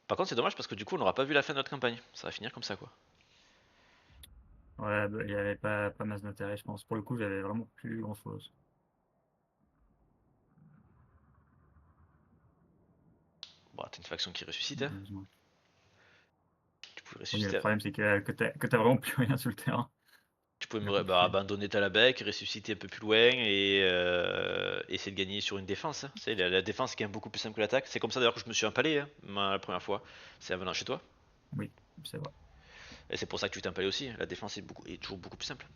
Par contre, c'est dommage parce que du coup, on n'aura pas vu la fin de notre campagne. Ça va finir comme ça, quoi. Ouais, bah, il y avait pas masse d'intérêt, je pense. Pour le coup, j'avais vraiment plus grand-chose. Bon, t'as une faction qui ressuscite, hein. Malheureusement. Tu pouvais Oui, mais le ressusciter. problème, c'est que t'as vraiment plus rien sur le terrain. Tu pouvais La coupe fait. abandonner Talabek, ressusciter un peu plus loin et essayer de gagner sur une défense, hein. C'est la défense qui est beaucoup plus simple que l'attaque. C'est comme ça d'ailleurs que je me suis empalé, hein, la première fois. C'est en venant chez toi. Oui, c'est vrai. Et c'est pour ça que tu t'es empalé aussi. La défense est toujours beaucoup plus simple.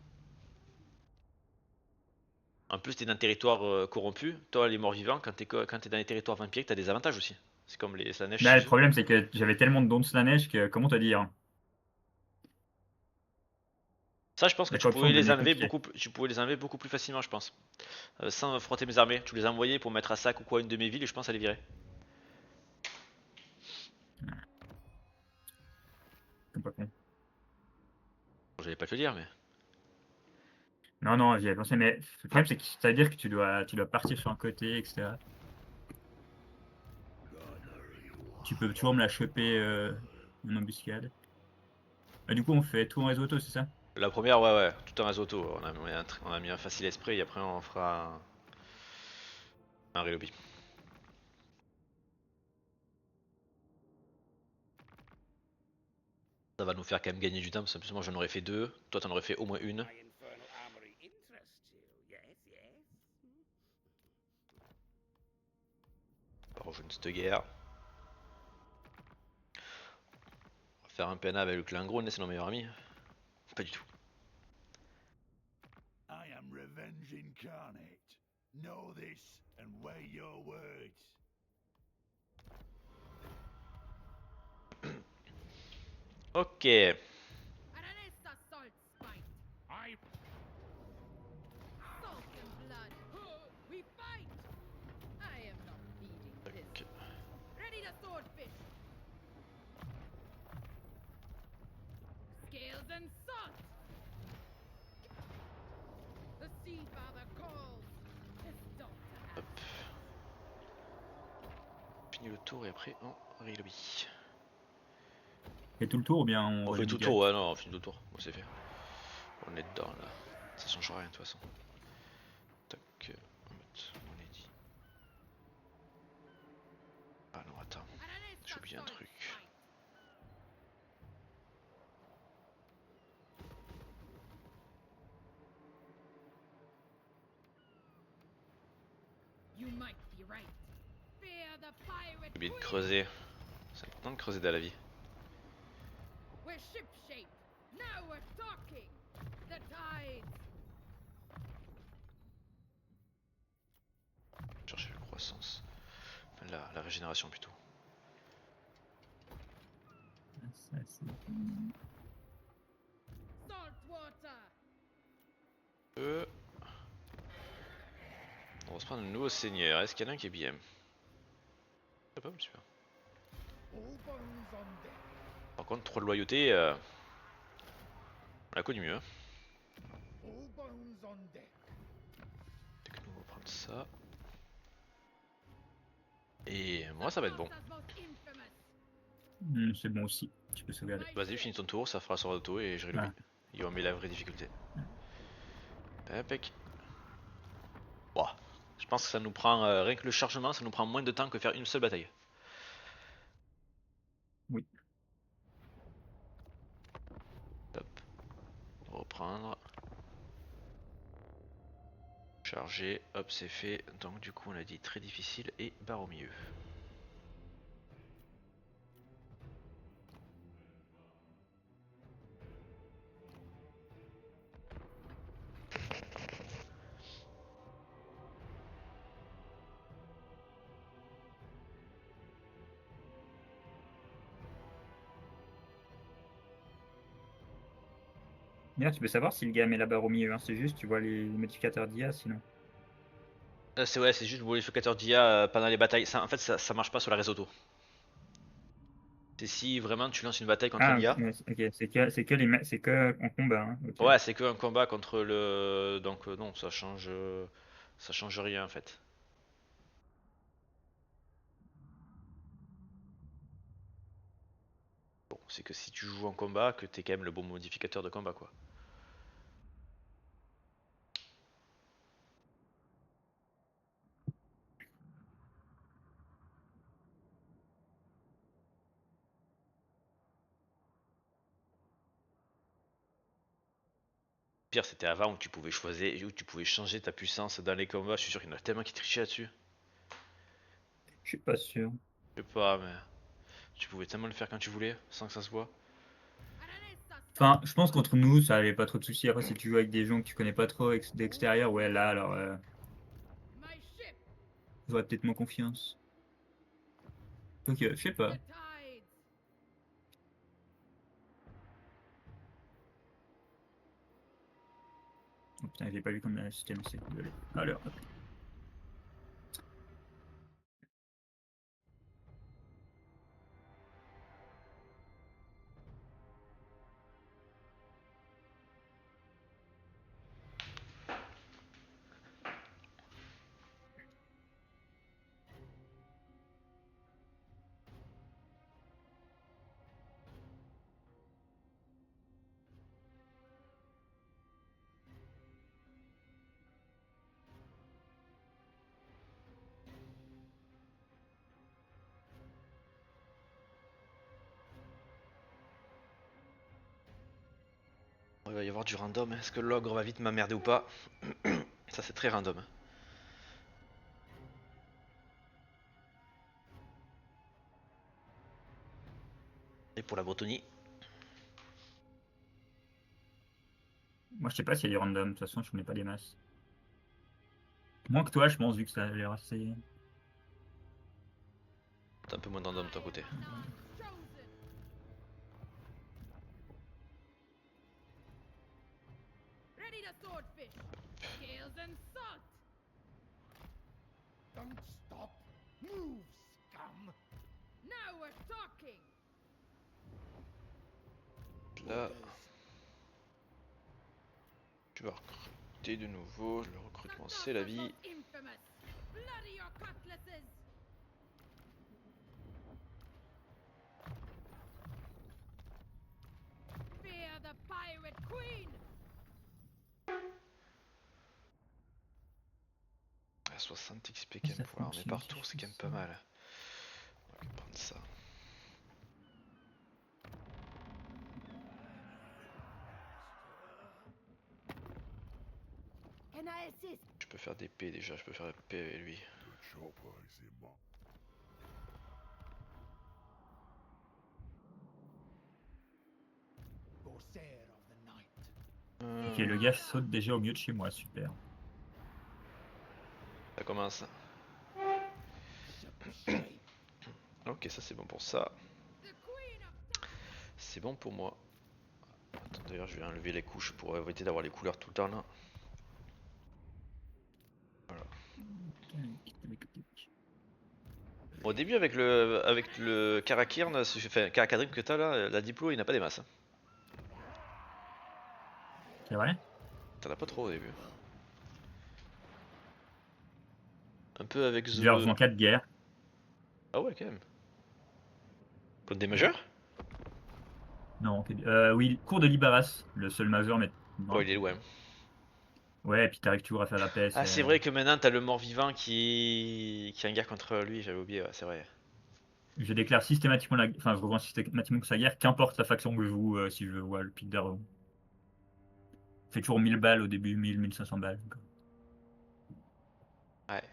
En plus, t'es dans un territoire corrompu. Toi, les morts vivants, quand t'es dans les territoires vampiriques, t'as des avantages aussi. C'est comme la neige Là, chez le eux. problème, c'est que j'avais tellement de dons de la neige que, comment te dire, Ça, je pense que la corruption devenait compliquée. tu pouvais les enlever beaucoup plus facilement, je pense. Sans frotter mes armées. Tu les envoyais pour mettre à sac ou quoi une de mes villes et je pense à les virer. C'est pas con. Bon, j'allais pas te le dire, mais. Non, non, j'y avais pensé, mais le problème, c'est que ça veut dire que tu dois partir sur un côté, etc. Tu peux toujours me la choper en embuscade. Ah, du coup, on fait tout en réseau auto, c'est ça? La première, ouais, ouais, tout en réseauto. On a mis un facile esprit et après on fera un relobi. Ça va nous faire quand même gagner du temps parce que moi j'en aurais fait deux. Toi t'en aurais fait au moins une. My infernal armory interests you. Yes, yes. On va rejoindre cette guerre. On va faire un PNA avec le clan Grone, c'est nos meilleurs amis. Pas du tout. I am revenge incarnate. Know this and weigh your words. Ok. Aranesta salt spite. I Salt and blood. We fight. I am not beating this. Ready the swordfish. Scales and salt. The sea father calls. His daughter Hop. Fini le tour et après on relobi. On fait tout le tour ou bien on On fait relève tout le tour, direct? ouais, non, on finit le tour. Bon, c'est fait. On est dedans là. Ça change rien de toute façon. Tac. On est dit. Ah non, attends. J'ai Aranesta oublié un salt truc. spite. You might be right. Fear the pirate J'ai oublié de queen. creuser. C'est important de creuser dans la vie. We're ship shape. Now we're talking. The tides. Chercher la croissance. Enfin, la régénération plutôt. Ça, c'est- Salt water. On va se prendre un nouveau seigneur. Est-ce qu'il y en a un qui est bien? C'est pas mal, super. all bones on deck. Par contre, 3 de loyauté, on a connu mieux, hein. All bones on deck. Fait que nous, on va prendre ça. Et moi, ça va être bon. As most infamous. C'est bon aussi. Tu peux sauvegarder. Vas-y, finis ton tour, ça fera sur auto et je relobi. Ah. Et on met la vraie difficulté. Impec. Ouah. Je pense que ça nous prend, rien que le chargement, ça nous prend moins de temps que faire une seule bataille. Oui. Hop. On va reprendre. Charger, hop, c'est fait. Donc du coup, on a dit très difficile et barre au milieu. D'ailleurs, tu peux savoir si le gars met la barre au milieu, hein. C'est juste, tu vois les modificateurs d'IA, sinon. C'est ouais, c'est juste le modificateur d'IA pendant les batailles. Ça, en fait, ça marche pas sur la réseau auto. C'est si vraiment tu lances une bataille contre un Ah, IA. ok, c'est que en combat, hein. Ok. Ouais, c'est que un combat contre le. Donc non, ça change rien en fait. C'est que si tu joues en combat, que t'es quand même le bon modificateur de combat, quoi. Pire, c'était avant où tu pouvais choisir, où tu pouvais changer ta puissance dans les combats. Je suis sûr qu'il y en a tellement qui trichaient là-dessus. Je suis pas sûr. Je sais pas, mais tu pouvais tellement le faire quand tu voulais, sans que ça se voit. Enfin, je pense qu'entre nous, ça avait pas trop de soucis. Après, si tu joues avec des gens que tu connais pas trop d'extérieur, ouais, là, alors, My ship, j'aurais peut-être moins confiance. Donc, je sais pas. the tides. Oh, putain, j'ai pas vu comme un système, c'est désolé. Alors, hop. Il va y avoir du random. Est-ce que l'ogre va vite m'emmerder ou pas? Ça, c'est très random. Et pour la Bretonnie. Moi, je sais pas s'il y a du random. De toute façon, je connais pas les masses. Moins que toi, je pense, vu que ça a l'air assez. T'as un peu moins de random de ton côté. Chosen. Ready to swordfish. Scales and salt. Don't stop. Move, scum. Now we're talking. Là, tu vas recruter de nouveau. Le recrutement, c'est la vie. Infamous. Bloody your cutlasses. Fear the pirate queen. À 60 XP quand même pour l'armée par tour, c'est quand même pas mal. On va prendre ça. Can I assist? Je peux faire des P déjà, je peux faire des P avec lui. The chopper is in my... Corsair of the night. Ok, le gars saute déjà au milieu de chez moi, super. Ça commence. Ok, ça c'est bon pour ça. The queen of C'est bon pour moi. Attends, d'ailleurs, je vais enlever les couches pour éviter d'avoir les couleurs tout le temps là. Voilà. Au début, avec le Karakirn, enfin Karakadrim que t'as là, la Diplo, il n'a pas des masses. Hein. C'est vrai? T'en as pas trop au début. Un peu avec The. Genre, en cas de guerre. Ah ouais, quand même. Contre des majeurs? Non, oui, cours de Libaras, le seul majeur, mais. non. Oh, il est loin. Ouais, et puis t'arrives toujours à faire la paix. Ah, c'est vrai que maintenant t'as le mort-vivant qui est en guerre contre lui, j'avais oublié, ouais, c'est vrai. Je déclare systématiquement la. Enfin, je revends systématiquement sa guerre, qu'importe la faction que je joue, si je vois le pic d'arrow. Fait toujours 1000 balles au début, 1500 balles. Ouais.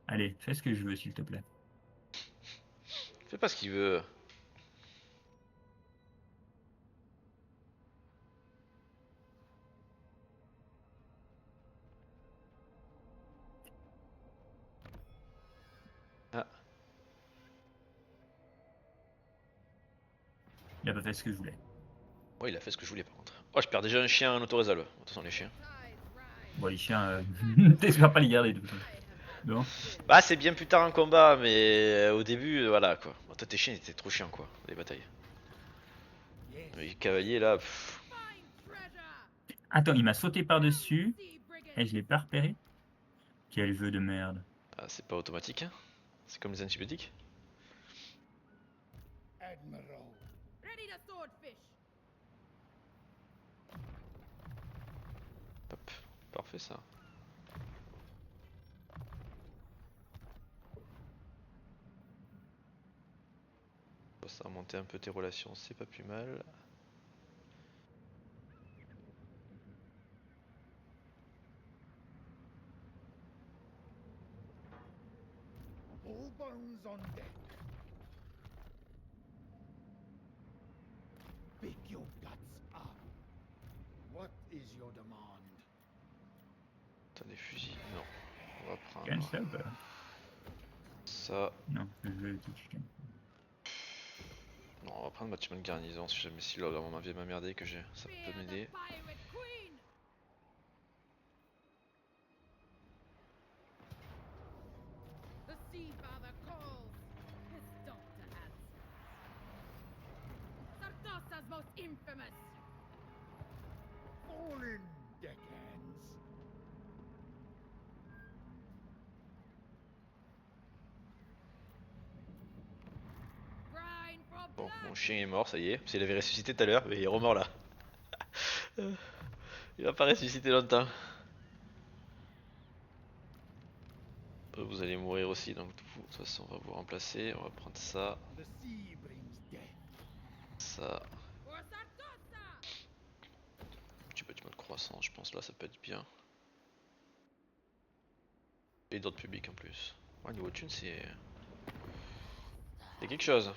Allez, fais ce que je veux, s'il te plaît. Fais pas ce qu'il veut. Ah, Il a pas fait ce que je voulais. ouais, il a fait ce que je voulais par contre. Oh, je perds déjà un chien en autorésolve. De toute façon, les chiens. tides rise. Bon, les chiens, t'espères pas les garder de toute façon. I have Non. Bah, c'est bien plus tard en combat, mais au début, voilà quoi. Bon, toi, tes chiens étaient trop chiants quoi, les batailles. Yes. Les cavaliers là, pff. fine treasure. Attends, il m'a sauté par-dessus Sea brigand. et je l'ai pas repéré. Quel jeu de merde. Ah, c'est pas automatique, hein. C'est comme les antibiotiques. Admiral. Ready to swordfish. Hop, parfait ça. Bon, ça a remonté un peu tes relations, c'est pas plus mal. All bones on deck. Pick your guts up. What is your demand? T'as des fusils? Non. On va Gagne prendre ça ou pas? ça. Non, le jeu est tout chiant. Non, on va prendre bâtiment de garnison si jamais si là on vient m'emmerder que j'ai. Ça Fear peut the m'aider. pirate queen. The sea father calls. His daughter answers. Sartosa's most infamous. Fall in, deckhands. Grind for Bon, blood. mon chien est mort, ça y est. Parce qu'il avait ressuscité tout à l'heure, mais il est remort là. Il va pas ressusciter longtemps. Vous allez mourir aussi, donc de toute façon on va vous remplacer. On va prendre ça, The sea brings death. ça. For Sartosa. Petit bâtiment de croissance, je pense là ça peut être bien. Et d'autres publics en plus. Ouais, niveau thune c'est quelque chose.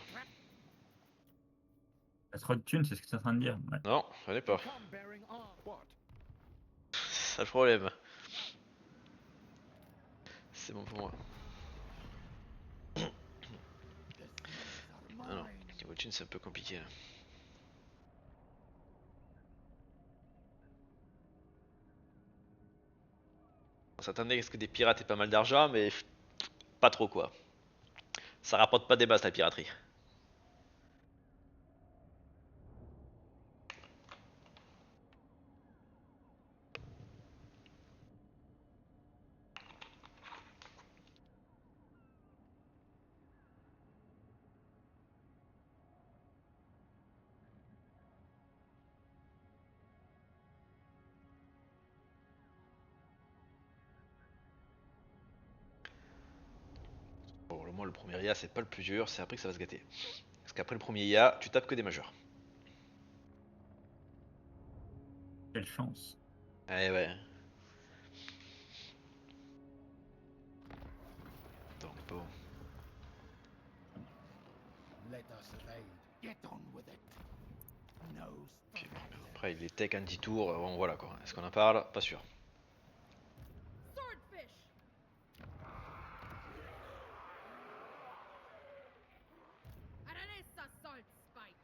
La trop de thunes, c'est ce que tu es en train de dire. Ouais. Non, j'en ai pas. Come bearing arms. What? C'est ça le problème. C'est bon pour moi. The seas are Ah non, mine. niveau thune c'est un peu compliqué là. On s'attendait à ce que des pirates aient pas mal d'argent, mais pas trop quoi. Ça rapporte pas des masses la piraterie. Bon, moi le premier IA c'est pas le plus dur, c'est après que ça va se gâter. Parce qu'après le premier IA, tu tapes que des majeurs. Quelle chance. Eh ouais. Donc bon. Let us evade. Get on with it. No straggler. Après les tech en 10 tours, bon voilà quoi. Est-ce qu'on en parle? Pas sûr. Swordfish. Aranessa salt spite.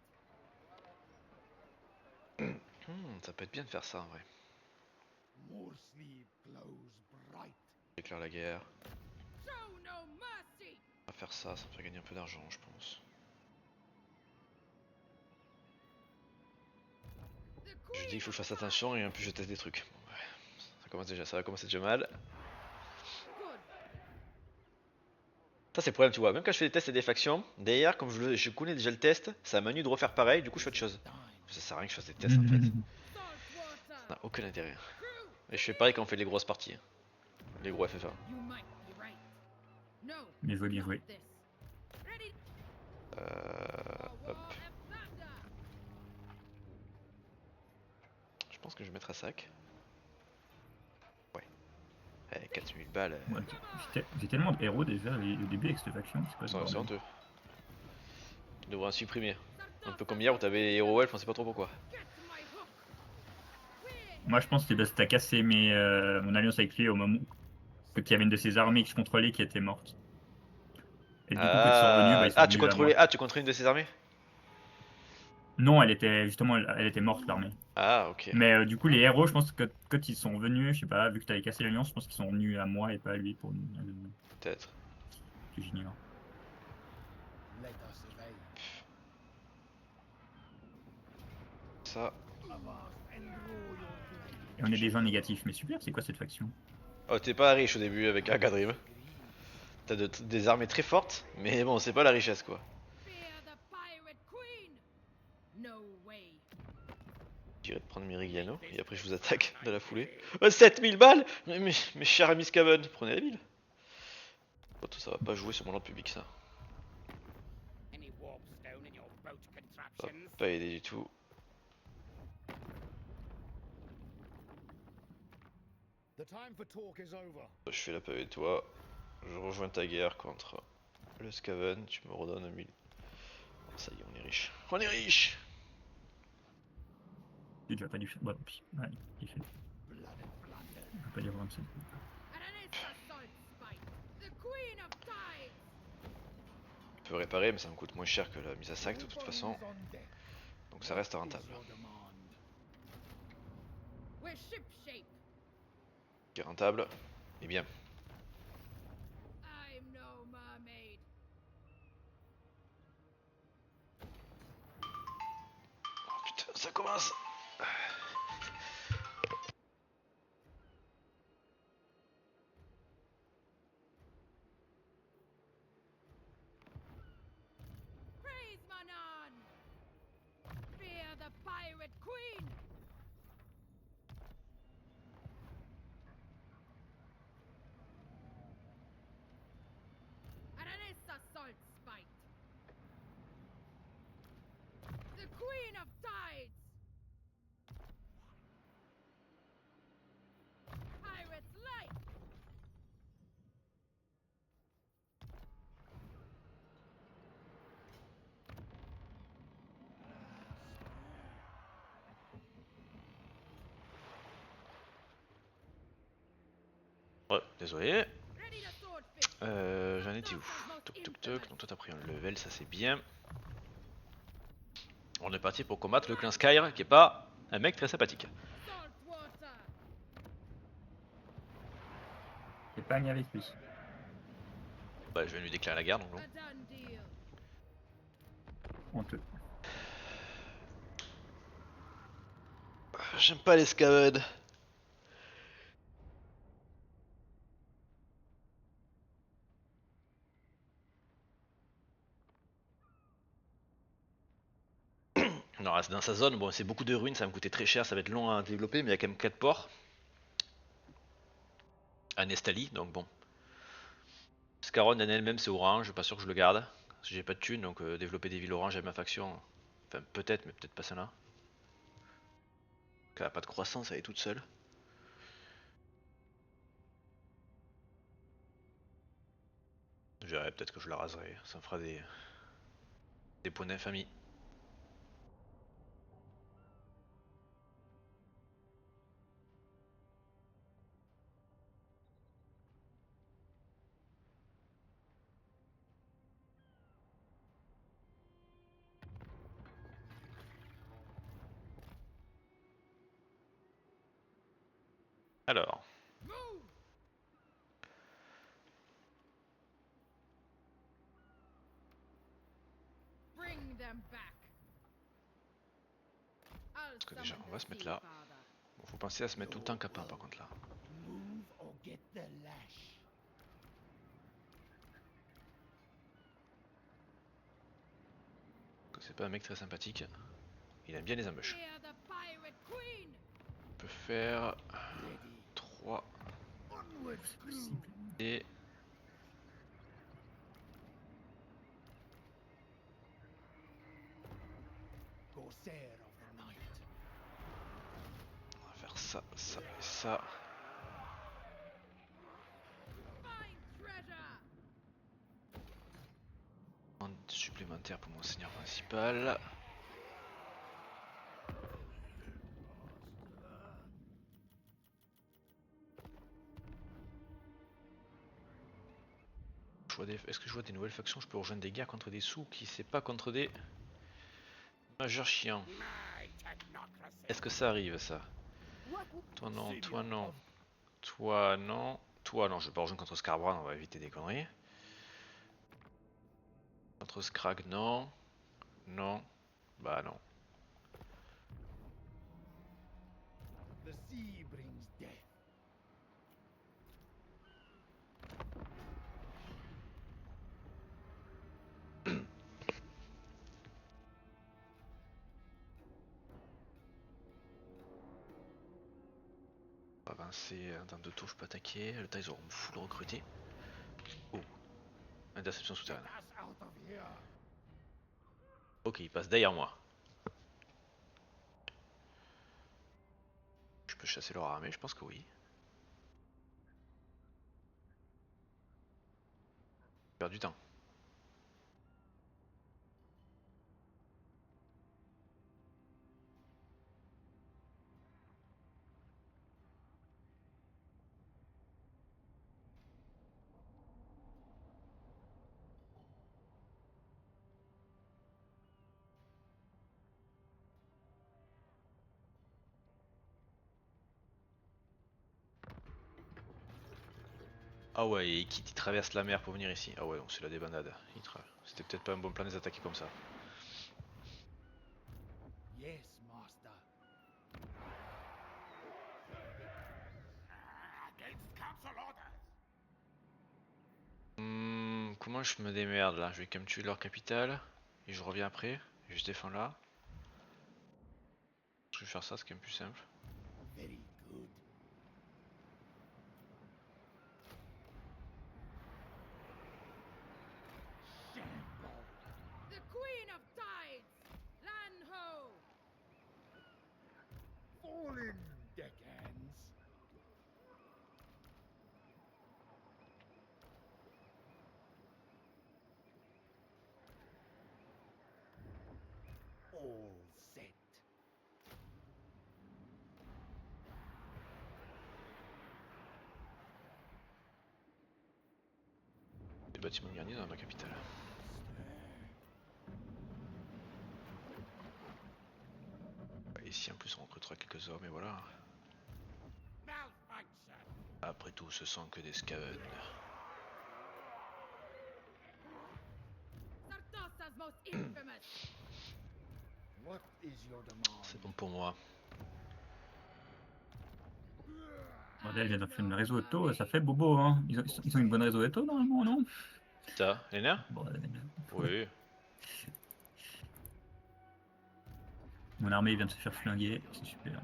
Ça peut être bien de faire ça en vrai. More sleeve glows bright. Déclare la guerre. Show no mercy. On va faire ça, ça me fait gagner un peu d'argent je pense. The Je queen dis qu'il faut que je of fasse attention et en plus je teste des trucs. Bon, ouais. Ça va commencer déjà mal. good. Ça c'est le problème tu vois, même quand je fais des tests et des factions, derrière comme je connais déjà le test, ça m'a menu de refaire pareil, du coup je fais autre chose. Time. Ça sert à rien que je fasse des tests en fait. Salt Ça water. n'a aucun intérêt. Crew. Et je fais pareil quand on fait les grosses parties. Les gros FFA. You might be right. No. Mais joli not joué. this. Ready Euh, for hop. war and thunder. Je pense que je vais mettre à sac. Ouais. Eh, 4000 balles. Ouais, j'ai tellement de héros déjà au début avec cette faction. C'est pas ce C'est bordel. honteux. Tu devrais en supprimer. Un peu comme hier où t'avais les héros elfes, on sait pas trop pourquoi. Get my hook. Win. Moi, je pense que c'est t'as cassé mon alliance avec lui au moment qu'il y avait une de ses armées que je contrôlais qui était morte. Et du coup, quand ils sont revenus, bah, ils sont tu revenus vers contrôlais. moi. Ah, tu contrôlais une de ses armées? Non, elle était justement, elle était morte l'armée. Ah, ok. Mais du coup, les héros, je pense que quand ils sont venus, je sais pas, vu que t'avais cassé l'alliance, je pense qu'ils sont venus à moi et pas à lui pour nous. Peut-être. Que j'ignore. Let us evade. Ça. Avast and roar your blade. Et on est des gens négatifs, mais super, c'est quoi cette faction? Oh, t'es pas riche au début avec Arcadrim. T'as des armées très fortes, mais bon, c'est pas la richesse quoi. Fear the pirate queen? No way. J'irai de prendre Mirigliano et après je vous attaque de la foulée. Oh, 7000 balles mes chers amis Scaven, prenez la ville. Oh, ça va pas jouer sur mon ordre public ça. Any warpstone in your boat Ça va contraptions? pas aider du tout. The time for talk is over. Je fais la paix avec toi. Je rejoins ta guerre contre le Scaven. Tu me redonnes 1000. Ça y est, on est riche. On est riche. J'ai déjà pas dû faire. Bon, puis, ouais, il fait. Blood and plunder. On peut pas dire 27. And an assault spite. The queen of tides. Je peux réparer, mais ça me coûte moins cher que la mise à sac de toute façon. Bones on deck. Donc ça reste What is rentable. your demand? We're shipshape. Qui est rentable. Et bien. I'm no mermaid. Oh putain, ça commence. Praise Manan. Fear the pirate queen. And an assault spite. The queen of tides. Pirates light. Ouais, désolé. Ready to swordfish. J'en étais où? Toc toc toc. Donc toi t'as pris un level, ça c'est bien. On est parti pour combattre le clan Skyr, qui est pas un mec très sympathique. Salt water. Épargne avec lui. Bah, je vais lui déclarer la guerre donc. A done deal. Honteux. J'aime pas les Scaven. Non, reste dans sa zone, bon c'est beaucoup de ruines, ça va me coûter très cher, ça va être long à développer, mais il y a quand même 4 ports. À Nestali, donc bon. Scarron en elle-même c'est orange, je suis pas sûr que je le garde. Parce que j'ai pas de thunes, donc développer des villes oranges avec ma faction. Enfin peut-être, mais peut-être pas celle-là. Elle a pas de croissance, elle est toute seule. Je verrai, peut-être que je la raserai, ça me fera des points d'infamie. Alors, Move. Bring them back. I'll que déjà, summon on va the se mettre Sea là. Father. bon, faut penser à se mettre tout le temps capin par contre là. Move or get the lash. Que c'est pas un mec très sympathique. Il aime bien les embûches. Fear the pirate queen. On peut faire Ready. 3 Onward, crew. et... Corsair of the night. On va faire ça, ça et ça. Find treasure. Un supplémentaire pour mon seigneur principal. Est-ce que je vois des nouvelles factions? Je peux rejoindre des guerres contre des sous qui c'est pas contre des majeurs chiants. My technocracy. Est-ce que ça arrive ça? Toi non, toi non. Toi non. Toi non, je vais pas rejoindre contre Scarbrand, on va éviter des conneries. Contre Scrag non. Non. Bah non. The sea brings death. On va avancer dans 2 tours, je peux attaquer. Le temps ils auront full recruté. Oh, interception Get souterraine. us out of here. Ok, il passe derrière moi. Je peux chasser leur armée, je pense que oui. Je perds du temps. Ah ouais, et il traverse la mer pour venir ici. Ah ouais, donc c'est la débandade. C'était peut-être pas un bon plan de les attaquer comme ça. Yes, master. Against council orders. Comment je me démerde là? Je vais quand même tuer leur capitale. Et je reviens après. Et je défends là. Je vais faire ça, c'est quand même plus simple. Very good. Shamble. The Queen of Tides! Land ho! Fallen deckhands. All set. Des bâtiments garnis dans ma capitale. Ouais, ici en plus on recrutera quelques hommes et voilà. Malfunction. Après tout, ce sont que des Skaven. Sartosa's most infamous! What is your demand? C'est bon pour moi. Bordel, vient de faire une réseau auto, ça fait bobo, hein. Ils ont une bonne réseau auto normalement, non? Ça, les nerfs? Bordel. Oui. Mon armée vient de se faire flinguer, c'est super.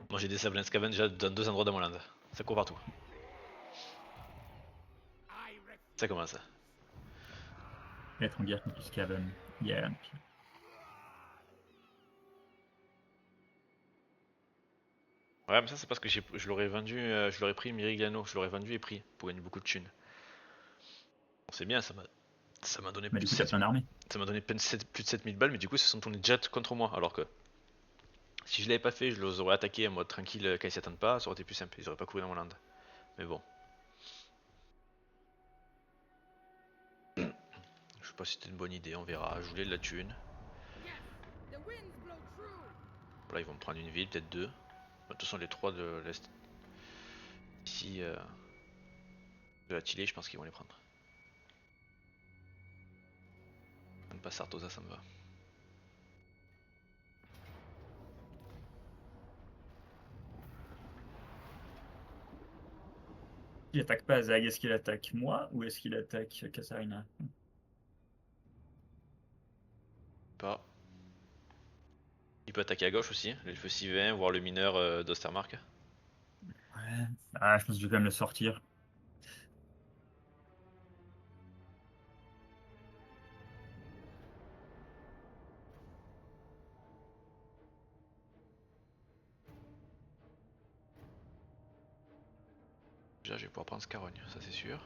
Moi j'ai des sablins Skaven déjà dans 2 endroits dans mon land. Ça court partout. I refuse. Ça commence. Être en guerre contre les Skaven. Yeah. Ouais, mais ça c'est parce que je l'aurais vendu, je l'aurais pris Mirigliano, je l'aurais vendu et pris pour gagner beaucoup de thunes. Bon, c'est bien, ça m'a donné Mais plus du de coup, t'as 7 plein d'armées. ça m'a donné plus de 7000 balles, mais du coup, ce sont tournés déjà contre moi. Alors que si je l'avais pas fait, je les aurais attaqués en mode tranquille quand ils s'y attendent pas, ça aurait été plus simple, ils auraient pas couru dans mon land. Mais bon. Je sais pas si c'était une bonne idée, on verra. Je voulais de la thune. Yes! The winds blow true! Là, ils vont me prendre une ville, peut-être 2. De toute façon, les 3 de l'Est. Ici, de la Tillée, je pense qu'ils vont les prendre. Même pas Sartosa, ça me va. Il attaque pas Zag, est-ce qu'il attaque moi ou est-ce qu'il attaque Kasarina? Pas. Il peut attaquer à gauche aussi, l'elfe Sylvain, voire le mineur d'Ostermark. Ouais. Ah, je pense que je vais quand même le sortir. Déjà, je vais pouvoir prendre Scarogne, ça c'est sûr.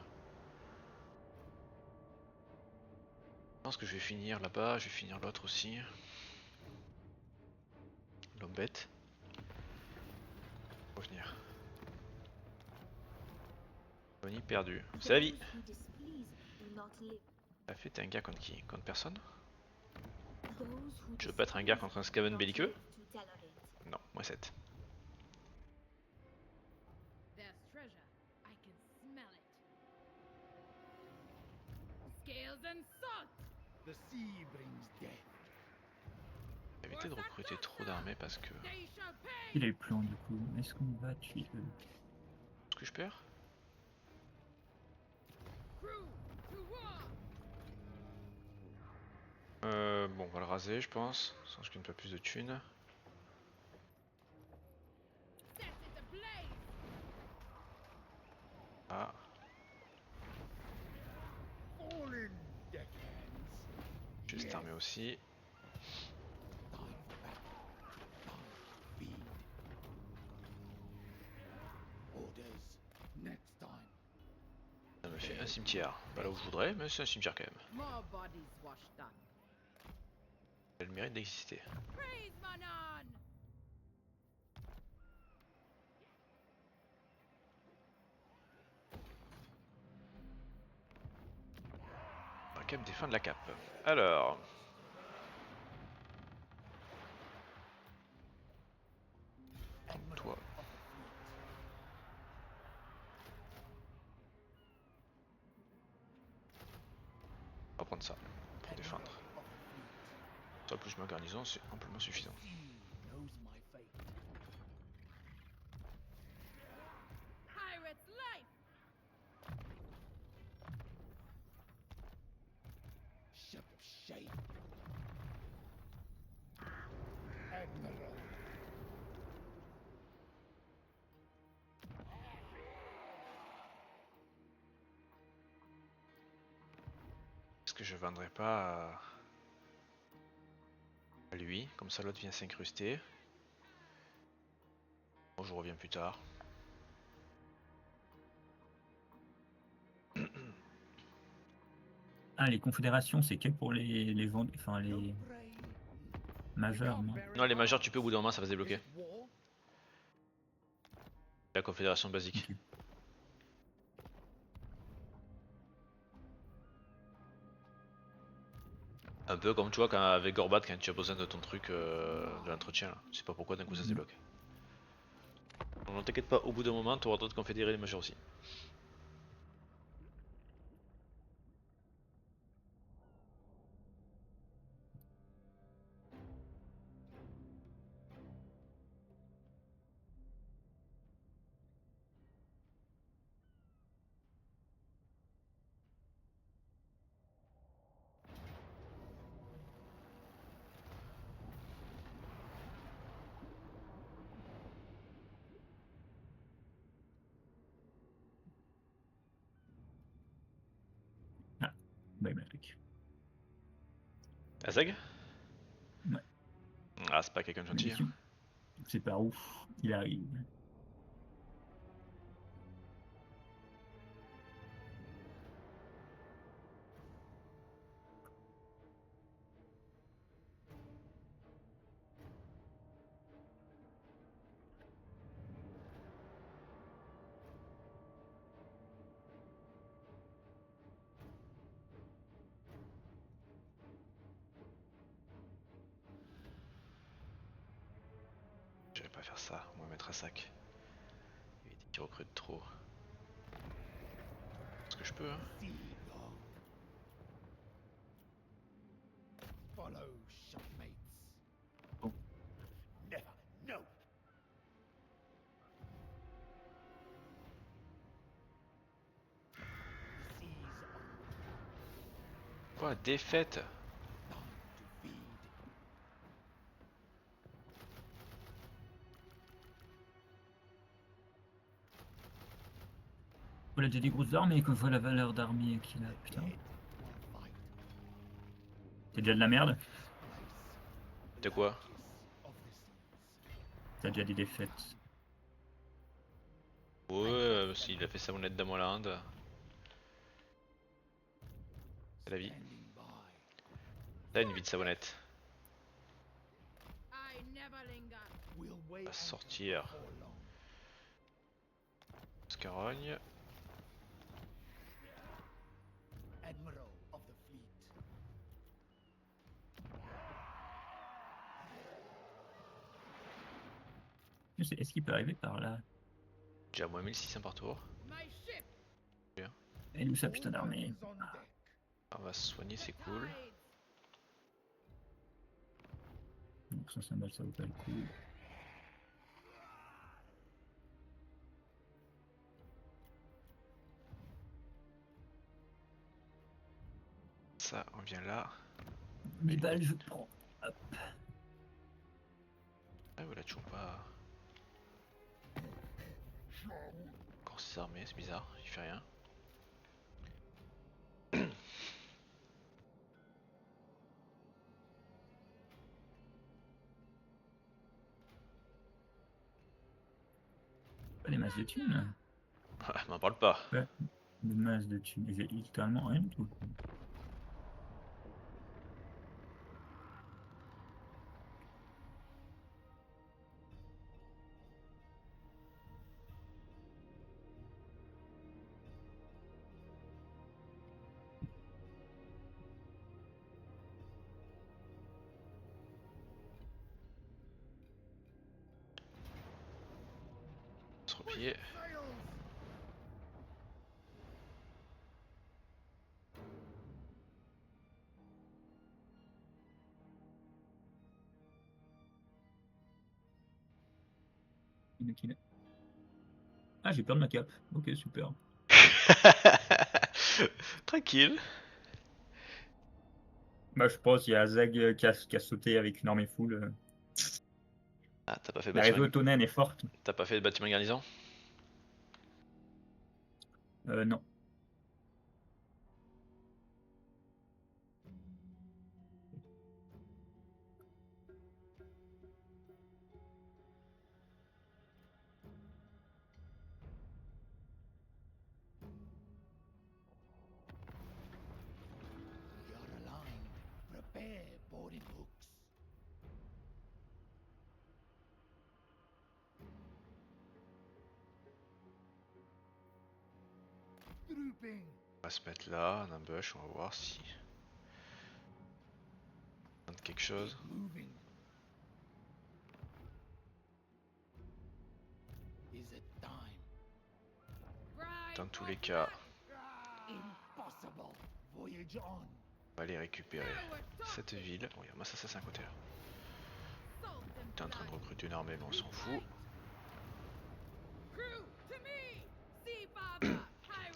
Je pense que je vais finir là-bas, je vais finir l'autre aussi. L'homme bête. Revenir. Tony perdu. C'est la vie. T'as fait, t'es un gars contre qui? Contre personne? Je veux pas être un gars contre un Skaven belliqueux? Non, moi 7. There's treasure. I can smell it. Scales and salt! The sea brings death. Éviter de recruter trop d'armées parce que... They shall pay! Il a eu plan du coup. Est-ce qu'on va tuer le... Est-ce que je perds? Crew to war! Bon, on va le raser je pense. Sans que je gagne pas plus de thunes. Ah, Fallen deckhands. juste armé aussi. Time for battle. Time to feed. Orders. Next time. Ça me fait un cimetière. Pas là où je voudrais, mais c'est un cimetière quand même. More bodies washed up. Elle a le mérite d'exister. Praise Manan! On va quand même défendre la cape. Alors. Toi. On va prendre ça pour défendre. Ça plus ma garnison, c'est amplement suffisant. Knows my fate. Pirate's life! Ship shape. Admiral. Est-ce que je vendrais pas à lui, comme ça l'autre vient s'incruster. Bon, je reviens plus tard. Ah, les confédérations, c'est que pour les ventes, enfin les majeurs, non? Non, les majeurs, tu peux au bout d'un moment, ça va se débloquer. La confédération basique. Ok. Un peu comme tu vois quand avec Gorbat quand tu as besoin de ton truc de l'entretien là. Je sais pas pourquoi d'un coup ça se débloque. Donc ne t'inquiète pas, au bout d'un moment tu auras d'autres confédérés les majeurs aussi. Bah, Merrick. Azeg? Ouais. Ah c'est pas quelqu'un de gentil. Mission. C'est par où il arrive. Je vais pas faire ça, on va mettre un sac. Il dit qu'il recrute trop. Est-ce que je peux hein? Sea dog. Follow, shopmates. Oh. Never. No. The seas are Quoi, défaite? time to feed. Il a déjà des grosses armes et qu'on voit la valeur d'armée qu'il a, putain. Dead will fight. C'est déjà de la merde. De quoi? Of the seas. T'as déjà des défaites. Ouais, s'il a fait sa monnaie d'Amoland. C'est la vie. Standing by. Là une vie de savonnette. I never linger. We'll wait On va until sortir before long. Scarogne. Admiral of the fleet. Est-ce qu'il peut arriver par là? Déjà moins 1600 par tour. My ship! Elle est où sa putain d'armée? All hands on deck. On va se soigner, c'est cool. Tides. Donc 500 balles, ça vaut pas le coup. Ça, on vient là. 1000 balles, je prends. Hop. Ah voilà, toujours pas. Encore ses armées, c'est bizarre, il fait rien. Pas des masses de thunes. M'en parle pas. Ouais, des masses de thunes. J'ai littéralement rien du tout. Se replier. Ah, j'ai peur de ma cape. Ok, super. Tranquille. Bah, je pense qu'il y a Zag qui a sauté avec une armée full. Ah, t'as pas fait de La réseau bâtiment. Otonen est forte. T'as pas fait de bâtiment garnison? Non. We are aligned. Prepare boarding hooks. Drooping. On va se mettre là, en ambush, on va voir si. On tente quelque chose. Moving. Is it time? Dans tous les cas, Impossible. Voyage on. on va aller récupérer cette ville. Oh, il y a masse assassin à côté là. T'es en train de recruter une armée, mais on s'en fout.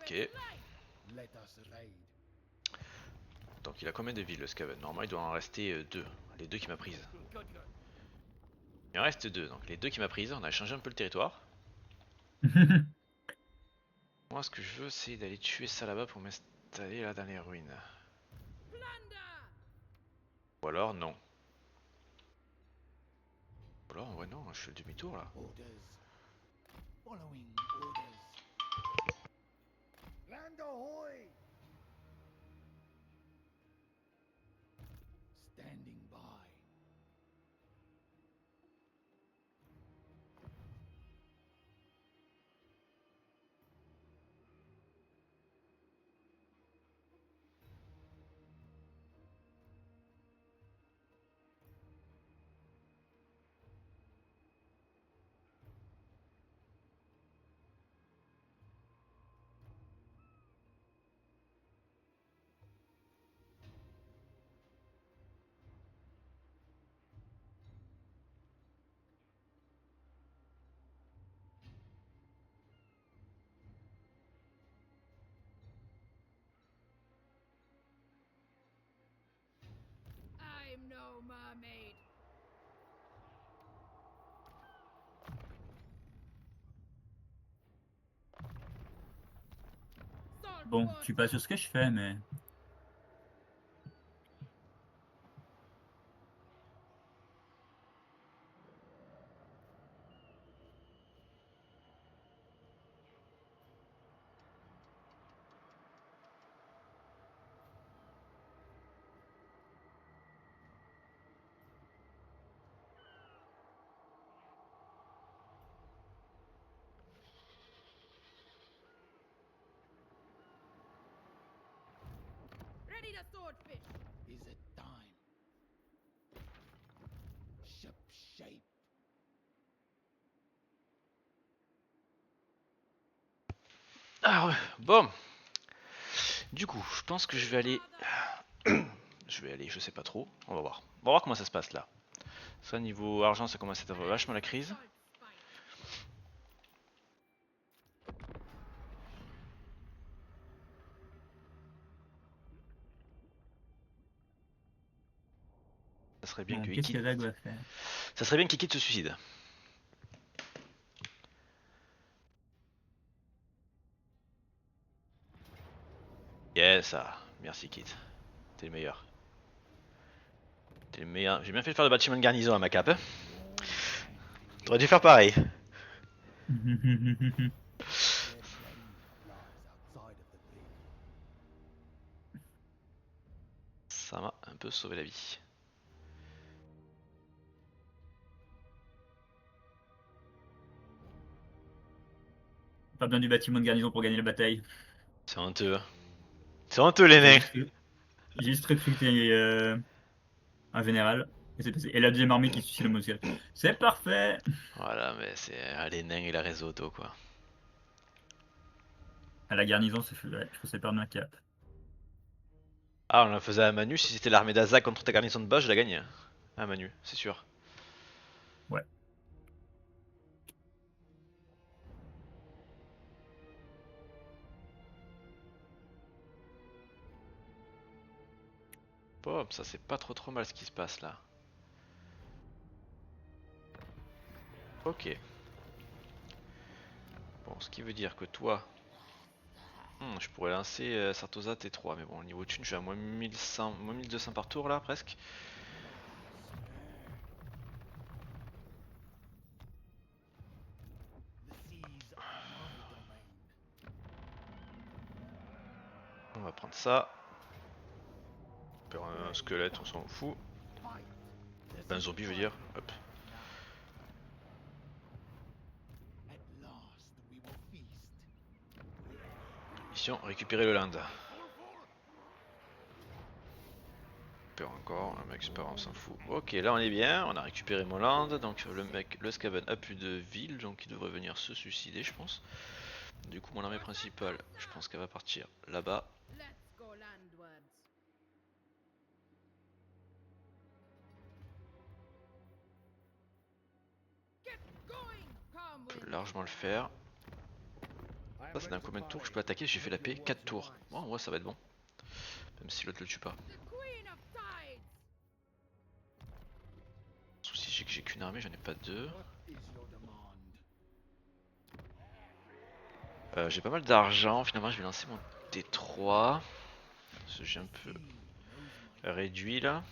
Ok. Let us raid. Donc il a combien de villes le Skaven? Normalement il doit en rester 2. Les 2 qui m'a prise. Il en reste 2, donc les 2 qui m'a prise, on a changé un peu le territoire. Moi ce que je veux c'est d'aller tuer ça là-bas pour m'installer là dans les ruines. Ou alors non. Ou alors ouais non, je fais le demi-tour là. Orders. Following orders. Land ahoy! Standing by. I'm no mermaid. Bon, je suis pas sûr ce que je fais, mais. Ready to swordfish. Is it time? Ship shape. Ah ouais, bon. Du coup, je pense que je vais aller... je sais pas trop, on va voir. On va voir comment ça se passe là. Ça niveau argent ça commence à être vachement la crise. Ça serait bien Bon, que qu'est-ce Ikit... que Zag va faire? Ça serait bien qu'Ikit se suicide. Yes, ça. Merci, Kit. T'es le meilleur. T'es le meilleur. J'ai bien fait de faire le bâtiment de garnison à ma cape. Hein. T'aurais dû faire pareil. Ça m'a un peu sauvé la vie. Pas besoin du bâtiment de garnison pour gagner la bataille. C'est honteux. C'est honteux, les nains. J'ai juste recruté un général. Et c'est passé. Et la deuxième armée qui se suicide au Moselle. C'est parfait! Voilà, mais c'est les nains et la réseau auto, quoi. À la garnison, ouais, je pensais perdre ma cape. Ah, on la faisait à Manu. Si c'était l'armée d'Azak contre ta garnison de base, je la gagnais. À Manu, c'est sûr. Ouais. Bon, ça c'est pas trop mal ce qui se passe là. Ok. Bon, ce qui veut dire que toi... je pourrais lancer Sartosa T3, mais bon, au niveau thune, je suis à moins 1100, moins 1200 par tour là, presque. On va prendre ça. Faire un squelette, on s'en fout. Pas un zombie, je veux dire. Hop. Mission, récupérer le land. Peur encore, un mec super, on s'en fout. Ok, là on est bien, on a récupéré mon land, donc le mec, le Skaven a plus de ville, donc il devrait venir se suicider, je pense. Du coup, mon armée principale, je pense qu'elle va partir là-bas. Let's go landwards. Get going, On peut comrades. largement le faire. Ça, c'est dans combien de tours que je peux attaquer? J'ai fait la paix, 4 tours. Bon, en vrai, ça va être bon. Même si l'autre le tue pas. The Queen of Tides. Le souci, c'est que j'ai qu'une armée, j'en ai pas deux. J'ai pas mal d'argent, finalement, je vais lancer mon T3. Parce que j'ai un peu réduit là.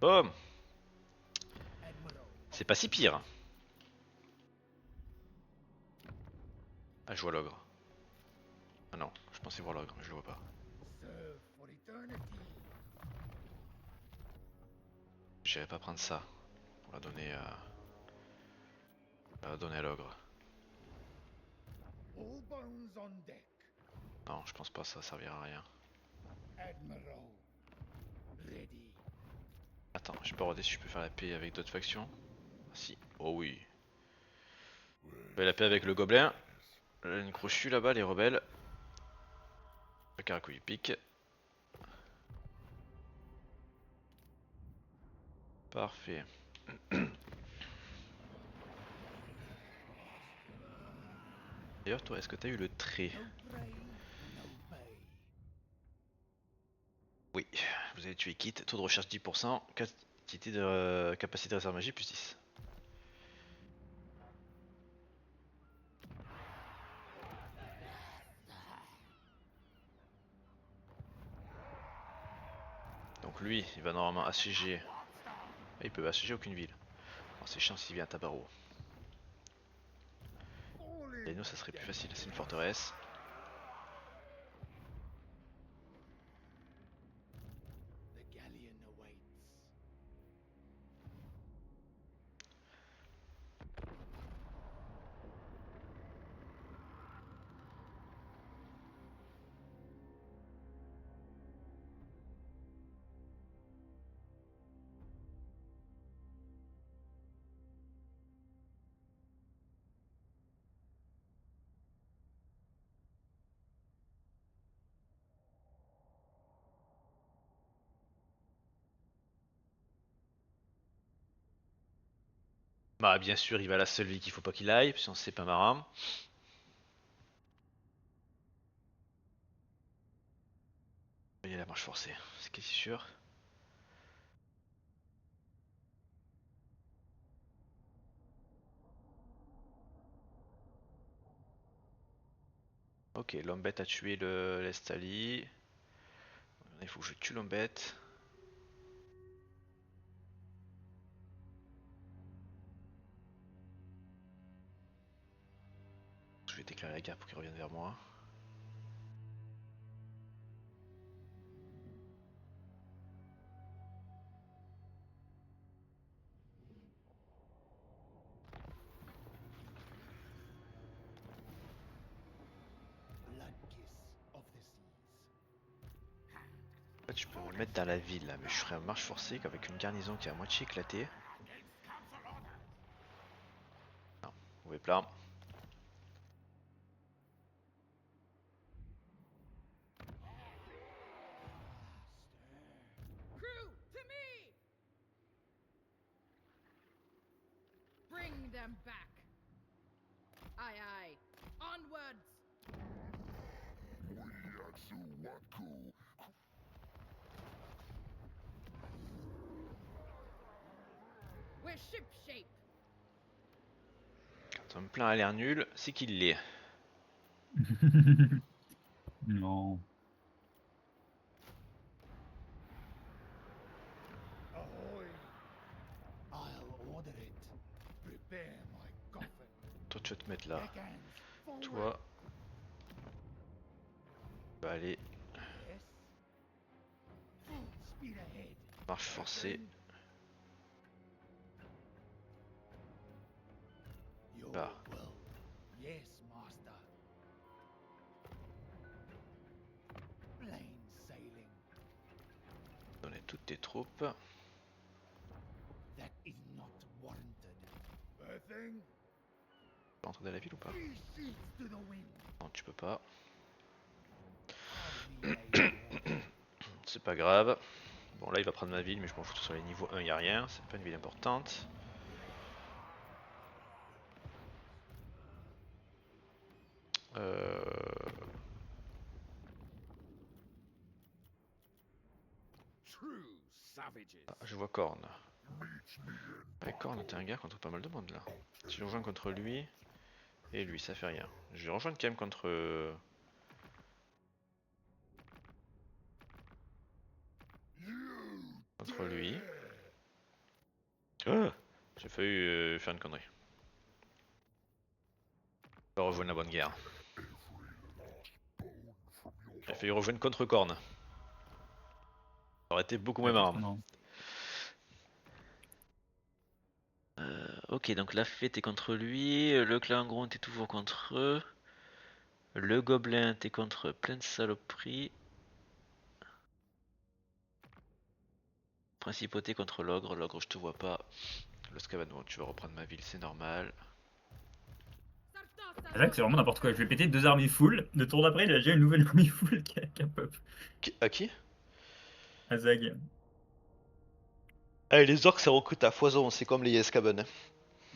Boum! C'est pas si pire. Ah, je vois l'ogre. Ah non, je pensais voir l'ogre, mais je le vois pas. J'irai pas prendre ça pour la donner à l'ogre. Non, je pense pas, ça servira à rien. Attends, j'ai pas regardé si je peux faire la paix avec d'autres factions. Ah, si, oh oui. Bah, la paix avec le gobelin. Une crochue là-bas, les rebelles. Le caracouille pique. Parfait. D'ailleurs, toi, est-ce que t'as eu le trait? Oui, vous avez tué Kit, taux de recherche 10%, capacité de réserve magie plus 10. Donc lui, il va normalement assiéger. Et il peut assiéger aucune ville. Oh, c'est chiant s'il vient à Tabaro. Et nous, ça serait plus facile, c'est une forteresse. Bah bien sûr, il va à la seule ville qu'il faut pas qu'il aille, sinon c'est pas marrant. Il y a la marche forcée, c'est quasi sûr. Ok, l'embête a tué l'Estali. Il faut que je tue l'embête. Je vais déclarer la guerre pour qu'il revienne vers moi. Blood kiss of the seas. En fait, je peux me mettre dans la ville là, mais je ferai un marche forcée qu'avec une garnison qui est à moitié éclatée. Non, mauvais plan. Crew, to me! Bring them back. Aye, aye. Onwards. Wiyatsu Waku. We're shipshape. Quand un plan a l'air nul, c'est qu'il l'est. Non. Ahoy! I'll order it. Prepare my coffin. Toi, tu vas te mettre là. Deckhands, forward. Toi, tu vas aller Yes. Full speed ahead. marche forcée. Your Bah. will. Yes, master. Plain sailing. Donner toutes tes troupes. That is not warranted. Birthing. Tu peux rentrer dans la ville ou pas? 3 sheets to the wind. Non, tu peux pas. I'll relay your order. C'est pas grave. Bon, là, il va prendre ma ville, mais je m'en fous. Sur les niveaux 1, il n'y a rien. C'est pas une ville importante. True savages. Ah, je vois Korn. Avec Korn, t'es un gars contre pas mal de monde là. Si je rejoins contre lui et lui, ça fait rien. Je vais rejoindre quand même contre. Contre lui. Ah, j'ai failli faire une connerie. Pas rejoindre la bonne guerre. J'ai failli rejoindre contre Korn. Ça aurait été beaucoup moins marrant. Non. Ok, donc la fée t'es contre lui, le Klingron t'es toujours contre eux, le Gobelin t'es contre plein de saloperies, Principauté contre l'ogre je te vois pas, le Scavan, bon, tu vas reprendre ma ville, c'est normal. Sarta, Jacques, c'est vraiment n'importe quoi. Je vais péter 2 armées full. Le tour d'après, il a déjà une nouvelle armée full qui a pop. À qui? À Zag. Ah, les orques ça recrute à foison, c'est comme les Escaben.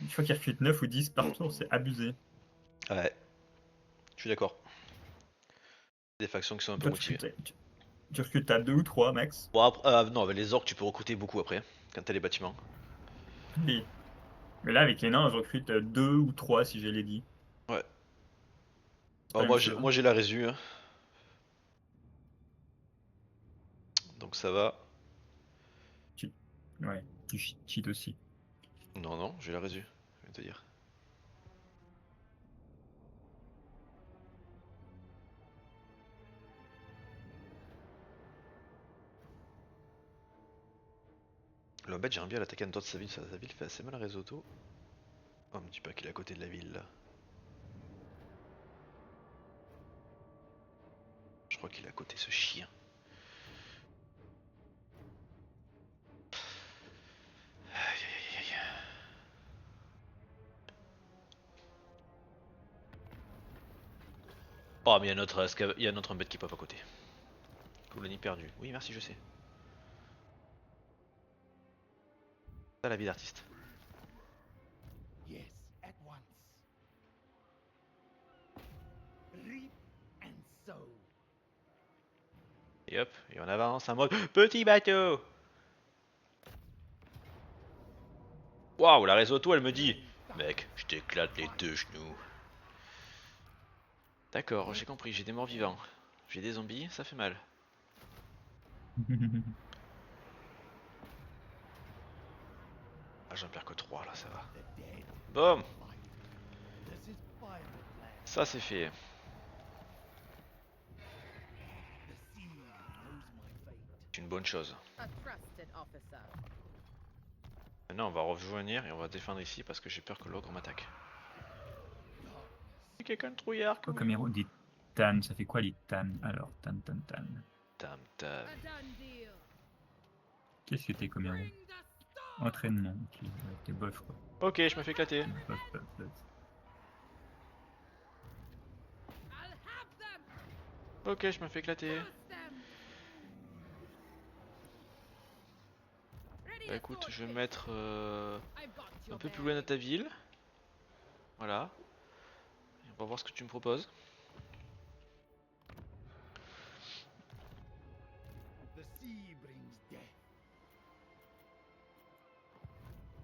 Je crois qu'il recrute 9 ou 10 par tour, c'est abusé. Ouais, je suis d'accord. Des factions qui sont un peu Toi, motivées. tu recrutes à 2 ou 3 max. Bon, après, non, avec les orques tu peux recruter beaucoup après, quand t'as les bâtiments. Oui. Mais là, avec les nains, je recrute 2 ou 3 si j'ai les dit. Ouais. pas Bon, la moi même chose, hein. j'ai la résu, hein. Donc ça va. Ouais, tu cheat aussi. Non, non, j'ai la résu, je vais te dire. Le bête, j'aimerais bien l'attaquer en dehors de sa ville, sa ville fait assez mal à Risotto. Oh, me dis pas qu'il est à côté de la ville là. Je crois qu'il est à côté, ce chien. Aïe aïe aïe aïe. Oh, mais il y a un autre embête qui pop à côté. Colonie perdue. Oui, merci, je sais. Ça, la vie d'artiste. Yes, at once. Reap and sow. Et hop, et on avance en mode petit bateau. Waouh, la Risotto, elle me dit mec, je t'éclate les deux genoux. D'accord, j'ai compris, j'ai des morts vivants. J'ai des zombies, ça fait mal. Ah, j'en perds que 3 là, ça va. The dead Boum, fight. This is pirate land. ça c'est fait. The sea knows my fate. C'est une bonne chose. A trusted officer. Maintenant on va revenir et on va défendre ici parce que j'ai peur que l'ogre m'attaque. Quelqu'un de trouillard Quoi comme héros dit Tan, ça fait quoi les Tan? Alors, Tan. Tam tam. A done deal. Qu'est-ce que t'es comme héros? Bring the storm. Entraînement, ok, ouais, t'es bof quoi. Ok, je me fais éclater. Bof. I'll have them. Ok, je me fais éclater. Curse them. Ready Bah the écoute, sword je vais kick. mettre I got un your peu plus loin de back. ta ville. Voilà. Et on va voir ce que tu me proposes. The sea brings death.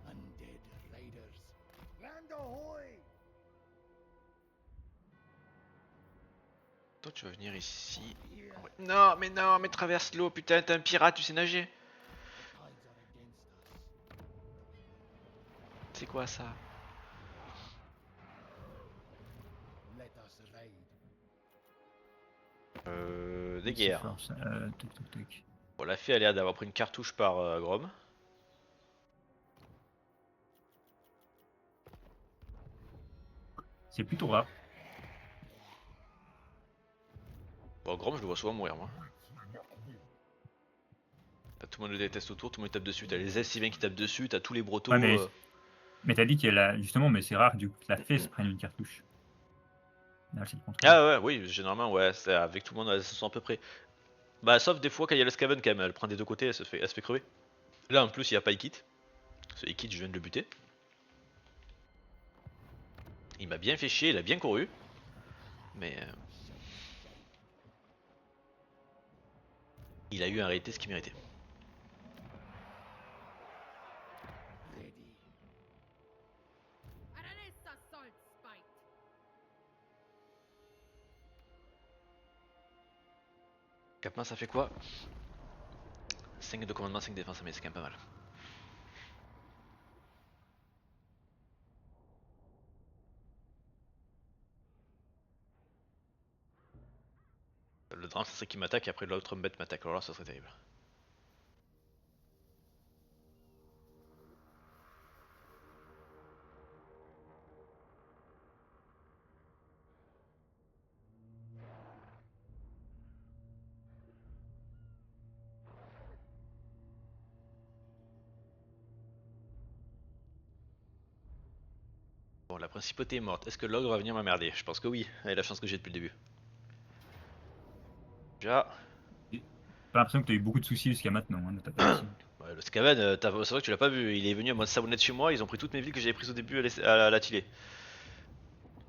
Undead raiders. Land ahoy! Toi tu vas venir ici. Here, Ouais. Non, mais traverse l'eau, putain, t'es un pirate, tu sais nager. the tides are against us. C'est quoi ça? Let us raid. Des C'est guerres. fort, ça. Toc. Bon, la fée a l'air d'avoir pris une cartouche par Grom. C'est plutôt rare. Bon, Grom, je le vois souvent mourir, moi. Tout le monde le déteste autour, tout le monde tape dessus. T'as les S-Sylvains qui tapent dessus, t'as tous les brotos. Ouais, mais t'as dit qu'il y a justement, mais c'est rare du coup que la fée se prenne une cartouche. Là, c'est le contraire. Ah ouais, oui, généralement, ouais, c'est avec tout le monde, elles sont à peu près. Bah, sauf des fois quand il y a le Skaven, quand même, elle prend des deux côtés, elle se fait crever. Là, en plus, il n'y a pas Ikit. Ce Ikit, je viens de le buter. Il m'a bien fait chier, il a bien couru. Mais. Il a eu en réalité ce qu'il méritait. Ready. Aranessa salt spite. Capman, ça fait quoi? 5 de commandement, 5 de défense, mais c'est quand même pas mal. Le drame, ça serait qu'il m'attaque et après l'autre bête m'attaque. Alors là, ça serait terrible. Bon, la principauté est morte. Est-ce que l'ogre va venir m'emmerder? Je pense que oui, avec la chance que j'ai depuis le début. Déjà, J'ai pas l'impression que t'as eu beaucoup de soucis jusqu'à maintenant. Hein, de ta partie. ouais, le Skaven, c'est vrai que tu l'as pas vu. Il est venu à mode savonnette chez moi. Ils ont pris toutes mes villes que j'avais prises au début à la Tillée.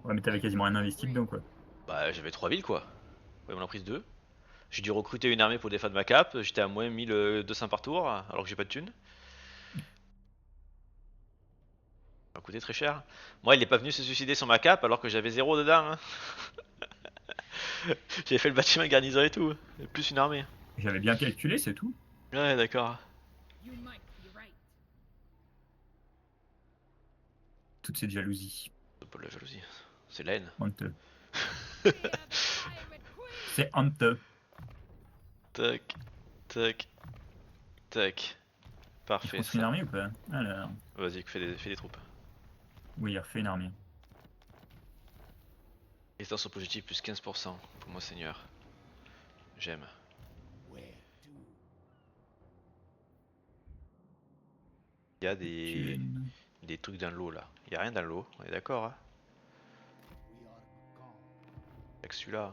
Ouais, mais t'avais quasiment rien investi dedans quoi. Bah, j'avais 3 villes quoi. Ouais, on en a pris 2. J'ai dû recruter une armée pour défendre ma cape. J'étais à moins 1200 par tour alors que j'ai pas de thunes. Ça m'a coûté très cher. Moi, il est pas venu se suicider sur ma cape alors que j'avais 0 dedans. Hein. J'avais fait le bâtiment garnison et tout. Et plus une armée. J'avais bien calculé, c'est tout. Ouais, d'accord. You might be right. Toute cette jalousie. C'est pas de la jalousie. C'est la haine. Honteux. We are the pirate queen. C'est honteux. Tac, tac, tac. Tu Parfait. construis une Ça. armée ou pas? Alors, Vas-y, fais des troupes. oui, il refait une armée. Résistance au positif plus 15% pour moi, seigneur. J'aime. Where to? Il y a Tu- des trucs dans l'eau là. Il y a rien dans l'eau, on est d'accord hein? We are gone. Avec celui-là.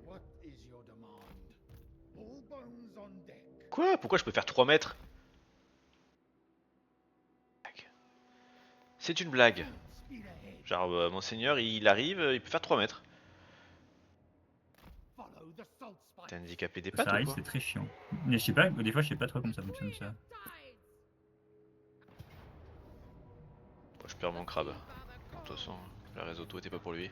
What is your demand? All bones on deck. Quoi? Pourquoi je peux faire 3 mètres? C'est une blague. Speed ahead. Genre, mon seigneur, il arrive, il peut faire 3 mètres. Follow the salt T'es spike. handicapé des Ça pattes ou arrive, quoi? c'est très chiant. Mais je sais pas, des fois je sais pas trop comment ça fonctionne ça. Tides. Bon, je perds mon crabe. De Father toute façon, la réseau auto était pas pour lui.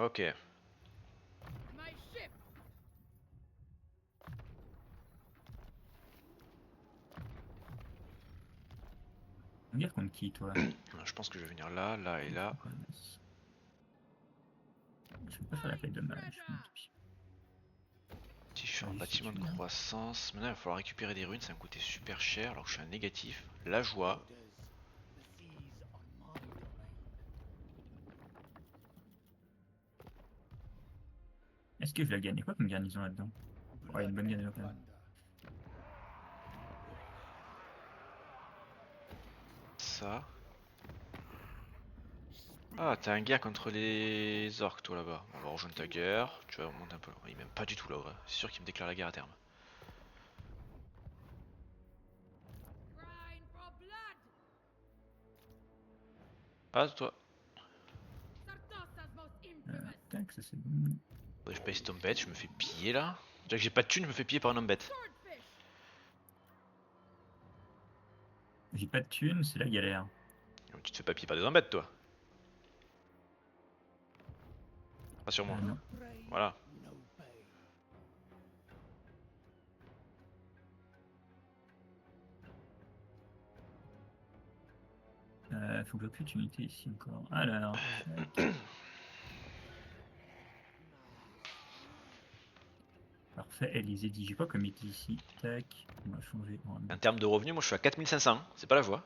Ok. My ship. On guerre contre qui, toi? Je pense que je vais venir là, là et là. Je vais pas faire la taille de mage. Si je suis en Vas-y, si bâtiment tu de veux. croissance, maintenant il va falloir récupérer des runes, ça va me coûter super cher alors que je suis un négatif. La joie. Does the seas on my domain? Est-ce que je vais gagner quoi comme garnison là-dedans? Ouais, une bonne Blood garnison and quand même. thunder. Ça. Ah, t'as un guerre contre les orques toi là-bas. On va rejoindre ta guerre. Tu vas remonter un peu. Il m'aime pas du tout là, ouais. C'est sûr qu'il me déclare la guerre à terme. Crying for blood. Ah, toi. Sartosa's most infamous. Tac, ça c'est bon. Ouais, je paye cet homme bête, je me fais piller là. Déjà que j'ai pas de thune, je me fais piller par un homme bête. Swordfish. J'ai pas de thunes, c'est la galère. Tu te fais pas piller par des hommes bêtes toi. Rassure-moi. Non. Pray, Voilà. no pay. Faut que j'occupe une unité ici encore. Alors. Tac. Parfait, Élysée dit. J'ai pas comme il dit ici. Tac. On va changer. En termes de revenus, moi je suis à 4500, c'est pas la joie.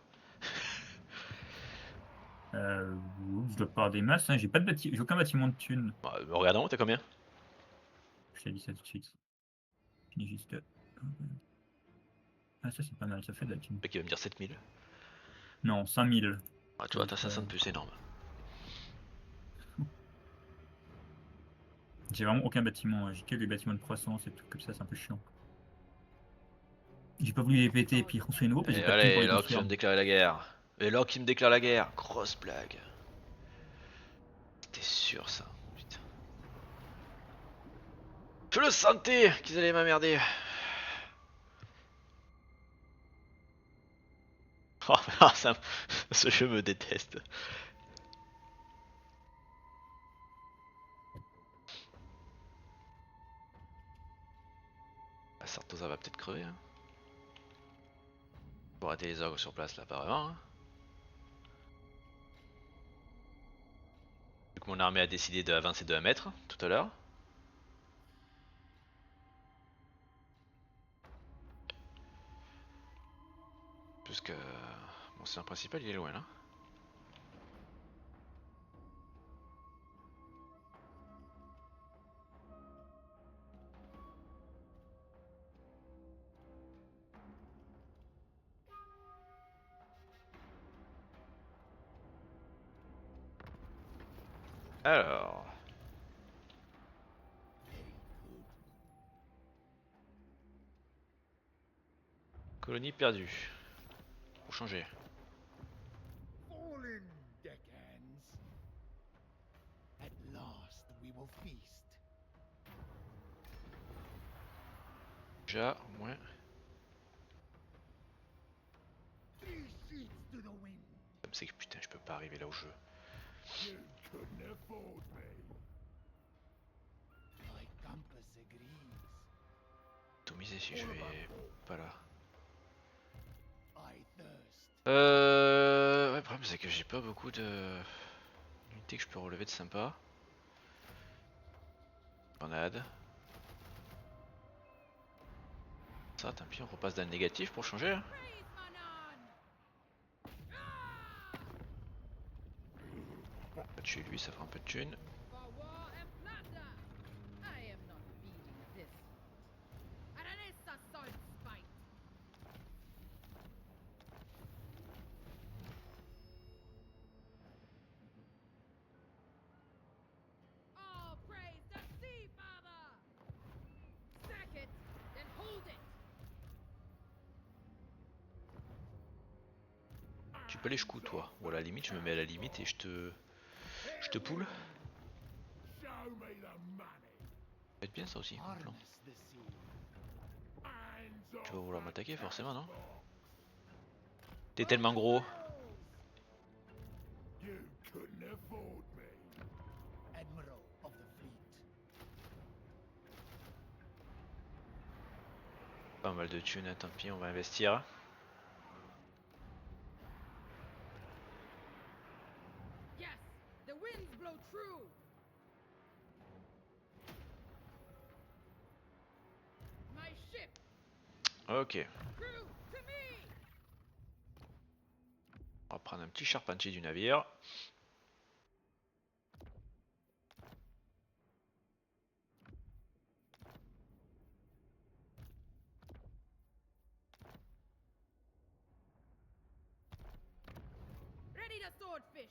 Je dois pas avoir des masses, hein. J'ai pas de j'ai aucun bâtiment de thunes. Bah, regarde en haut, t'as combien? Je t'ai dit ça tout de suite. Je dis juste. Ah, ça c'est pas mal, ça fait de la thune. Le mec il va me dire 7000. Non, 5000. Ah, tu vois, t'as 500 de plus, c'est énorme. J'ai vraiment aucun bâtiment. J'ai que des bâtiments de croissance et tout comme ça, c'est un peu chiant. J'ai pas voulu les péter et puis construire une nouveau parce que Et j'ai pas de thunes pour allez, les là qui vient construire. me déclarer la guerre. Et là qui me déclare la guerre. Grosse blague. C'était sûr ça. Putain. Je le sentais qu'ils allaient m'emmerder. Oh, ce jeu me déteste. Bah, Sartosa va peut-être crever. Hein. Faut arrêter les ogres sur place là, apparemment. Hein. Vu que mon armée a décidé d'avancer de 1 mètre tout à l'heure. Puisque mon seigneur principal il est loin là. Alors. Colonie perdue. Faut changer. Fallen deckhands. At last we will feast. Déjà, au moins. Three sheets to the wind. Comme c'est que putain, je peux pas arriver là où je veux. You couldn't afford me. My compass agrees. Tout miser si je vais pas là. I thirst. Ouais, le problème c'est que j'ai pas beaucoup de d'unités que je peux relever de sympa. Grenade. Ça, tant pis, on repasse d'un négatif pour changer. Hein. Praise Manon. On va tuer lui, ça fera un peu de thunes. For war and plunder. I am not feeding this. Aranessa sold spite. All praise the Sea Father. Sack it, then hold it. Tu peux aller jusqu'où toi? Ou à la limite, je me mets à la limite et je te poule. Show me the money. Ça va être bien ça aussi, comme plan. Harness the sea. Hands Tu vas off vouloir that m'attaquer forcément, non? box. T'es tellement gros. You couldn't afford me. Admiral of the fleet. Pas mal de thunes, tant pis, on va investir. Yes, the winds blow true. My ship, Ok, crew to me. on va prendre un petit charpentier du navire. Ready to swordfish.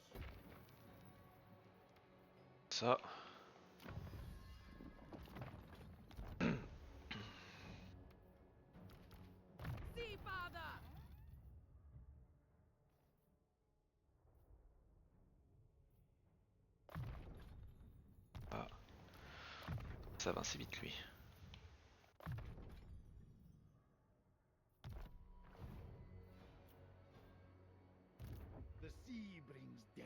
Ça. Sea father. Ça avance vite lui. The sea brings death.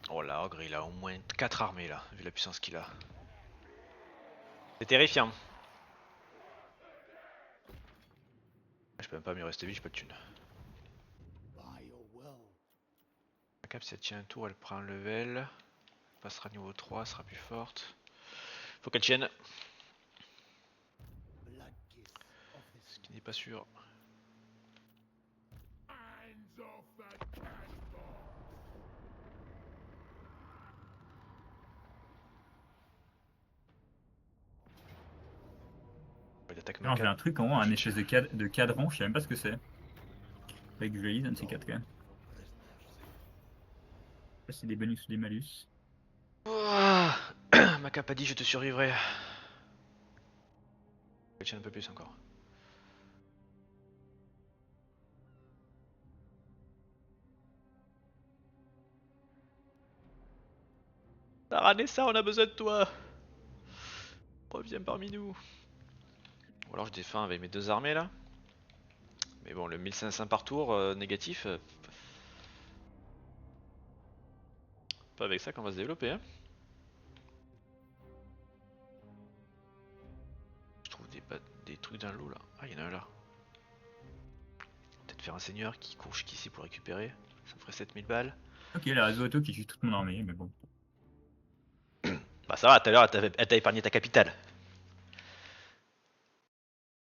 Oh là, Ogre, il a au moins 4 armées là, vu la puissance qu'il a. C'est terrifiant. Je peux même pas mieux rester vite, j'ai pas de thunes. By your will. La cap, si elle tient un tour, elle prend un level. Elle passera niveau 3, sera plus forte. Faut qu'elle tienne, Blood kiss of the ce sea. qui n'est pas sûr. Hands off that cannonball. Il attaque Non, j'ai un truc en haut, un Je espèce de cadran, je sais même pas ce que c'est. Avec joli, un de ces 4 quand même. Je sais pas si c'est des bonus ou des malus. Ouah. Ma cap a dit je te survivrai. Elle tient un peu plus encore. Taranessa, on a besoin de toi. Reviens parmi nous. Ou alors je défends avec mes 2 armées là. Mais bon, le 1500 par tour négatif. Pas avec ça qu'on va se développer. Hein. Je trouve des trucs dans l'eau là. Ah, il y en a un là. Peut-être faire un seigneur qui court jusqu'ici pour récupérer. Ça me ferait 7000 balles. Ok, la Risotto qui tue toute mon armée, mais bon. Bah ça va, tout à l'heure elle t'a épargné ta capitale.